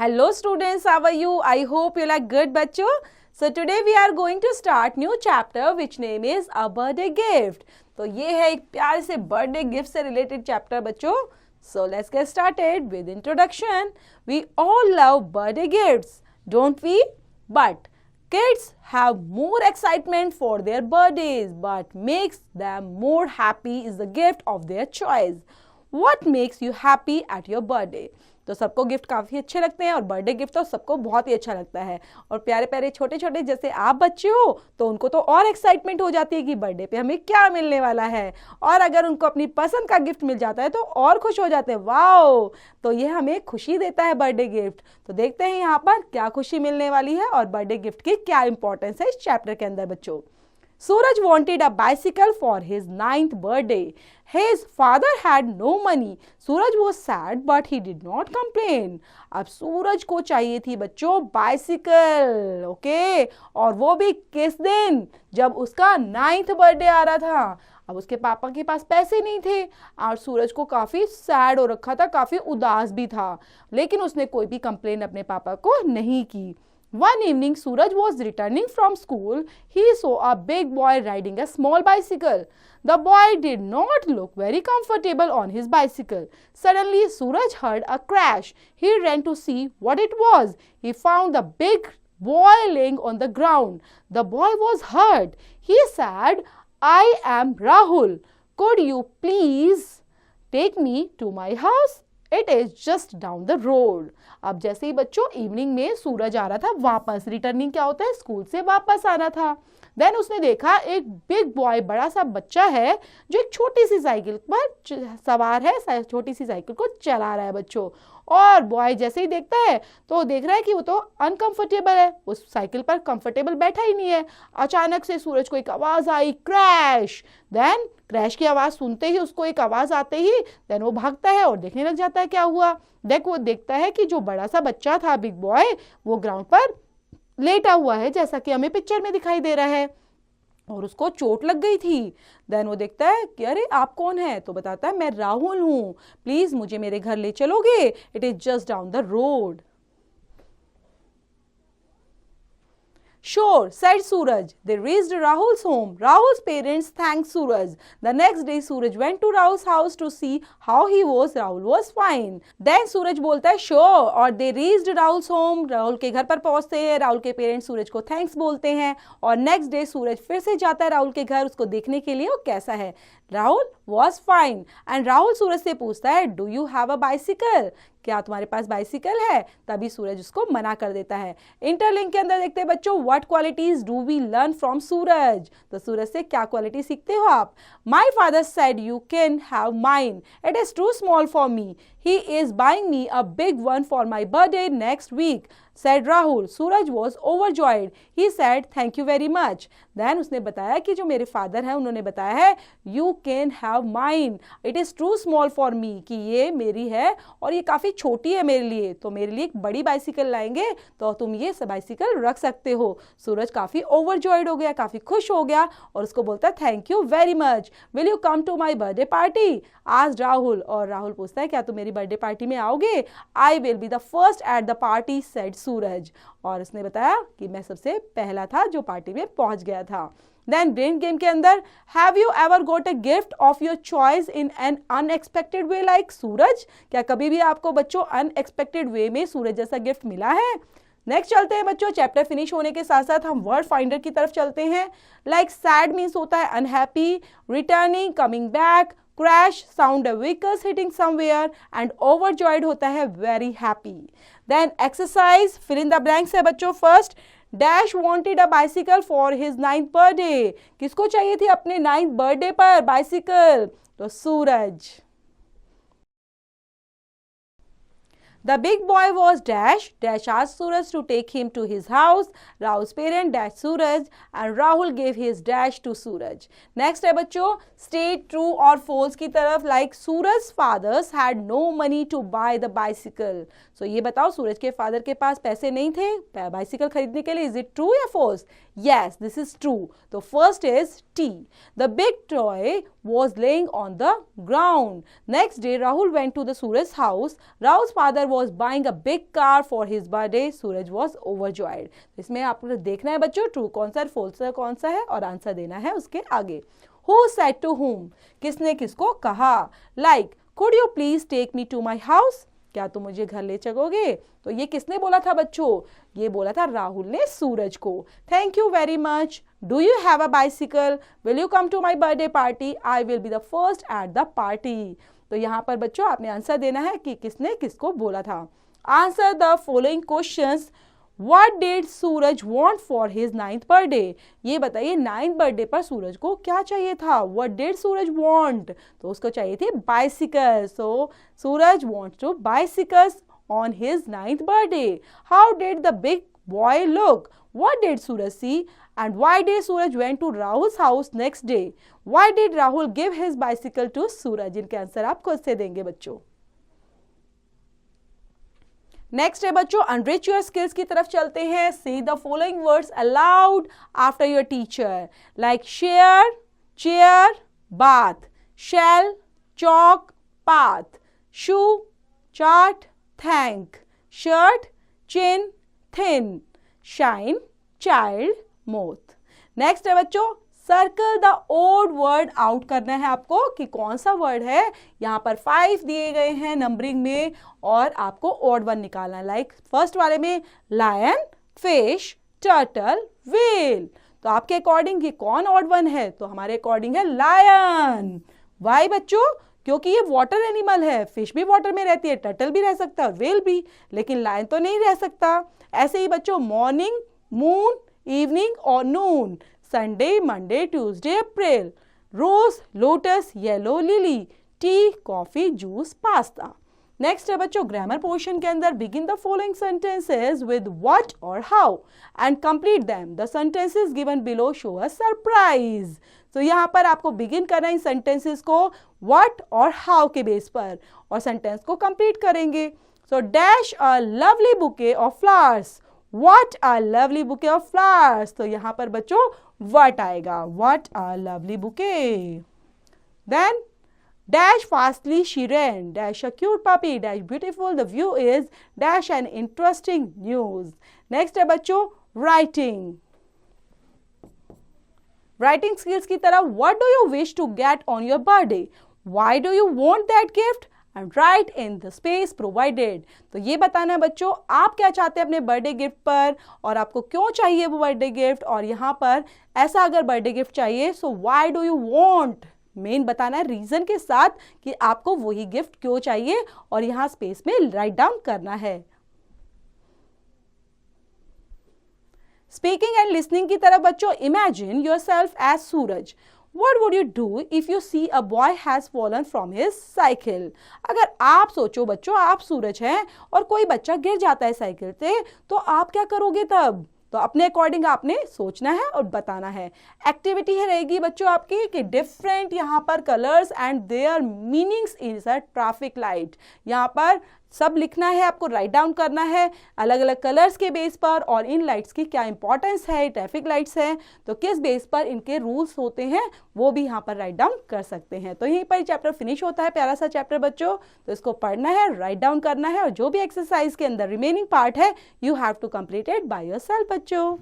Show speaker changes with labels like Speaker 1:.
Speaker 1: Hello students, how are you? I hope you like good बच्चों. So today we are going to start new chapter which name is a birthday gift. तो ये है एक प्यारे से birthday gift से related chapter बच्चों. So let's get started with introduction. We all love birthday gifts, don't we? But kids have more excitement for their birthdays, but makes them more happy is the gift of their choice. What makes you happy at your birthday? तो सबको gift काफ़ी अच्छे लगते हैं और birthday gift तो सबको बहुत ही अच्छा लगता है. और प्यारे प्यारे छोटे छोटे जैसे आप बच्चे हो तो उनको तो और एक्साइटमेंट हो जाती है कि बर्थडे पे हमें क्या मिलने वाला है. और अगर उनको अपनी पसंद का गिफ्ट मिल जाता है तो और खुश हो जाते हैं. वाओ, तो ये हमें खुशी देता है बर्थडे गिफ्ट. तो देखते हैं यहाँ पर क्या खुशी मिलने वाली है और बर्थडे गिफ्ट की क्या इंपॉर्टेंस है इस चैप्टर के अंदर बच्चों. Suraj wanted a bicycle for his 9th birthday. His father had no money. Suraj was sad but he did not complain. अब सूरज को चाहिए थी बच्चों बाइसिकल, ओके, और वो भी किस दिन, जब उसका 9th बर्थडे आ रहा था. अब उसके पापा के पास पैसे नहीं थे और सूरज को काफ़ी सैड हो रखा था, काफ़ी उदास भी था, लेकिन उसने कोई भी कंप्लेन अपने पापा को नहीं की. One evening, Suraj was returning from school. He saw a big boy riding a small bicycle. The boy did not look very comfortable on his bicycle. Suddenly, Suraj heard a crash. He ran to see what it was. He found the big boy laying on the ground. The boy was hurt. He said, "I am Rahul. Could you please take me to my house? It is just down the road." अब जैसे ही बच्चों evening में सूरज आ रहा था वापस, returning क्या होता है, स्कूल से वापस आना था. देन उसने देखा एक बिग बॉय, बड़ा सा बच्चा है जो एक छोटी सी साइकिल पर सवार है, छोटी सी साइकिल को चला रहा है बच्चों. और बॉय जैसे ही देखता है तो देख रहा है कि वो तो अनकंफर्टेबल है, उस साइकिल पर कंफर्टेबल बैठा ही नहीं है. अचानक से सूरज को एक आवाज आई, क्रैश. देन क्रैश की आवाज सुनते ही, उसको एक आवाज आते ही देन वो भागता है और देखने लग जाता है क्या हुआ. वो देखता है कि जो बड़ा सा बच्चा था बिग बॉय वो ग्राउंड पर लेटा हुआ है जैसा कि हमें पिक्चर में दिखाई दे रहा है और उसको चोट लग गई थी. देन वो देखता है कि अरे आप कौन है, तो बताता है मैं राहुल हूँ, प्लीज मुझे मेरे घर ले चलोगे, it is just down the road. Sure, said Suraj. They reached Rahul's home. Rahul's parents thanked Suraj. The next day, Suraj went to Rahul's house to see how he was. Rahul was fine. Then Suraj बोलता है sure, और they reached Rahul's home. Rahul के घर पर पहुंचते हैं. राहुल के parents सूरज को थैंक्स बोलते हैं और नेक्स्ट डे सूरज फिर से जाता है राहुल के घर उसको देखने के लिए वो कैसा है. Rahul was fine and Rahul सूरज से पूछता है do you have a bicycle? क्या तुम्हारे पास बाइसिकल है? तभी सूरज उसको मना कर देता है. इंटरलिंक के अंदर देखते हैं बच्चों what qualities do we learn from Suraj. तो सूरज से क्या क्वालिटी सीखते हो आप? My father said you can have mine, it is too small for me, he is buying me a big one for my birthday next week, said Rahul. Suraj was overjoyed. He said thank you very much. Then उसने बताया कि जो मेरे father हैं उन्होंने बताया है you can have mine. It is too small for me, कि ये मेरी है और ये काफ़ी छोटी है मेरे लिए, तो मेरे लिए एक बड़ी बाइसिकल लाएंगे तो तुम ये बाइसिकल रख सकते हो. सूरज काफ़ी ओवरजॉयड हो गया, काफ़ी खुश हो गया और उसको बोलता है thank you very much. Will you come to my birthday party? आज राहुल, और राहुल पूछता है क्या तुम मेरी बर्थडे पार्टी में आओगे? I will be the first at the party said Suraj. और उसने बताया कि मैं सबसे पहला था जो पार्टी में पहुंच गया था. देन ब्रेन गेम के अंदर have you ever got a gift of your choice in an unexpected way like Suraj? क्या कभी भी आपको बच्चों अनएक्सपेक्टेड वे में सूरज जैसा गिफ्ट मिला है? नेक्स्ट चलते हैं बच्चों, चैप्टर फिनिश होने के साथ साथ हम वर्ड फाइंडर की तरफ चलते हैं. लाइक सैड मीन्स होता है unhappy, returning, coming back, crash sound vehicles hitting somewhere and overjoyed होता है very happy. Then exercise fill in the blanks है बच्चों. First, dash wanted a bicycle for his 9th birthday. किसको चाहिए थी अपने 9th बर्थडे पर बाइसिकल? तो सूरज. The big boy was Dash. Dash asked Suraj to take him to his house. Rahul's parent dashed Suraj and Rahul gave his dash to Suraj. Next है बच्चों state true or false की तरफ. Like Suraj's fathers had no money to buy the bicycle. So ये बताओ सूरज के father के पास पैसे नहीं थे बाइसिकल खरीदने के लिए. Is it true या false? Yes, this is true. तो first is T. The big toy was laying on the ground. Next day Rahul went to the Suraj's house. Rahul's father was buying a big car for his birthday. Suraj was overjoyed. इसमें आपको देखना है बच्चों true कौन सा है, false कौन सा है और आंसर देना है उसके आगे. Who said to whom? किसने किसको कहा? Like, could you please take me to my house? क्या तुम मुझे घर ले चलोगे? तो ये किसने बोला था बच्चों? ये बोला था राहुल ने सूरज को. Thank you very much. Do you have a bicycle? Will you come to my birthday party? I will be the first at the party. तो यहाँ पर बच्चों आपने आंसर देना है कि किसने किसको बोला था. Answer the following questions. What did Suraj want for his 9th birthday? ये बताइए 9th बर्थडे पर सूरज को क्या चाहिए था? What did Suraj want? तो उसको चाहिए थी bicycle. So Suraj wants to bicycles on his 9th birthday. How did the big boy look? What did Suraj see? And why did Suraj went to Rahul's house next day? Why did Rahul give his bicycle to Suraj? इनके answer आप खुद से देंगे बच्चों. Next है बच्चों unreached your skills की तरफ चलते हैं. See the following words aloud after your teacher like share, chair, bath, shell, chalk, path, shoe, chart, thank, shirt, chin, thin, shine, child, moth. Next है बच्चों circle the odd word out करना है आपको कि कौन सा वर्ड है. यहाँ पर 5 दिए गए हैं नंबरिंग में और आपको ओड वन निकालना है. लाइक फर्स्ट वाले में लायन, फिश, टर्टल, व्हेल. तो आपके अकॉर्डिंग ये कौन ओड वन है? तो हमारे अकॉर्डिंग है लायन. वाई बच्चों? क्योंकि ये वाटर एनिमल है. फिश भी वाटर में रहती है, टर्टल भी रह सकता है और व्हेल भी, लेकिन लायन तो नहीं रह सकता. ऐसे ही बच्चों मॉर्निंग, मून, इवनिंग और noon, Sunday, Monday, Tuesday, April, rose, lotus, yellow, lily, tea, coffee, juice, pasta. Next है बच्चों ग्रामर पोर्शन के अंदर begin the following sentences with what और how and complete them. The sentences given below show a surprise. तो यहाँ पर आपको begin करना है इन सेंटेंसेस को व्हाट और हाउ के बेस पर और सेंटेंस को कंप्लीट करेंगे. So dash a lovely bouquet of flowers. What a lovely bouquet of flowers. तो यहाँ पर बच्चों what आएगा. What a lovely bouquet. Then dash fastly she ran. Dash a cute puppy. Dash beautiful. The view is. Dash an interesting news. Next है बच्चों writing. Writing skills की तरफ what do you wish to get on your birthday? Why do you want that gift? And write in the space provided. तो ये बताना है बच्चों आप क्या चाहते हैं अपने बर्थडे गिफ्ट पर और आपको क्यों चाहिए वो बर्थडे गिफ्ट. और यहाँ पर ऐसा अगर बर्थडे गिफ्ट चाहिए so why do you want main बताना है रीजन के साथ कि आपको वही गिफ्ट क्यों चाहिए और यहाँ स्पेस में राइट डाउन करना है. स्पीकिंग एंड लिसनिंग की तरफ बच्चों imagine yourself as Suraj. What would you do if you see a boy has fallen from his cycle? अगर आप सोचो बच्चों आप सूरज हैं और कोई बच्चा गिर जाता है साइकिल से तो आप क्या करोगे तब? तो अपने अकॉर्डिंग आपने सोचना है और बताना है. एक्टिविटी है रहेगी बच्चों आपकी कि डिफरेंट यहाँ पर colours and there meanings is a traffic light. यहाँ पर सब लिखना है आपको राइट डाउन करना है अलग अलग कलर्स के बेस पर और इन लाइट्स की क्या इंपॉर्टेंस है. ट्रैफिक लाइट्स हैं तो किस बेस पर इनके रूल्स होते हैं वो भी यहाँ पर राइट डाउन कर सकते हैं. तो यहीं पर चैप्टर फिनिश होता है. प्यारा सा चैप्टर बच्चों. तो इसको पढ़ना है राइट डाउन करना है और जो भी एक्सरसाइज के अंदर रिमेनिंग पार्ट है you have to complete it by yourself बच्चों.